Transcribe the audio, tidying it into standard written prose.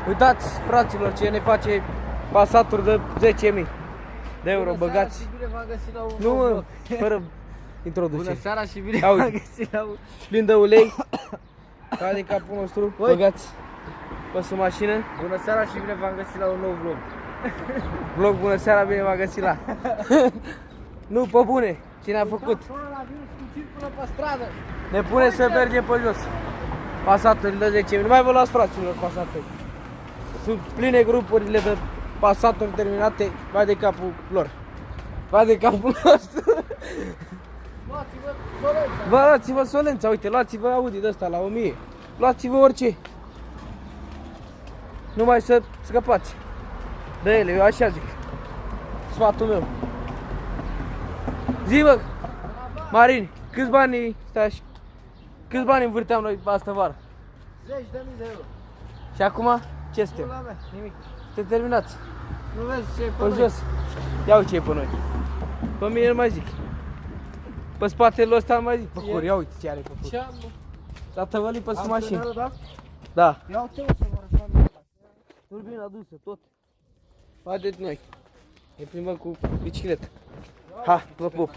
Uitați, fraților, ce ne face Passatul de 10.000 de euro, băgați. Nu, mă, fără introducere. Bună seara și bine v-am găsit la un... Plin de ulei, ca de capul nostru, băgați pe sub mașină. Bună seara și bine v-am găsit la un nou vlog. Vlog, bună seara, bine v-am găsit la... Nu, pe bune, cine a făcut? Până pe stradă. Ne pune să mergem pe jos. Passatul de 10.000, nu mai vă luați, fraților, Passatul. Sunt pline grupurile de Passaturi terminate, vai de capul lor. Vai de capul nostru. Luați-vă Solența. Vă luați-vă Solența, uite, luați-vă Audi de ăsta la 1000. Luați-vă orice. Numai să scăpați de ele, eu așa zic. Sfatul meu. Zi, bă, Marin, câți bani, stai așa, câți bani învârteam noi astă vară? 10.000 de euro. Și acum, ce suntem? Pula mea, nimic. Suntem terminați. Nu vezi ce e pe Pe noi? jos. Ia uite ce e pe noi. Pe mine nu mai zic. Pe spatele ăsta nu mai zic. Pe cur, ia uite ce are pe cur. Ce am, mă? S-a tăvălit pe sub mașină. Antrenoră, da? Da. Ia uite-o să vă arăt. Turbina adusă, tot. Haideți noi. Ne plimbăm cu bicicletă. Ha, vă pup.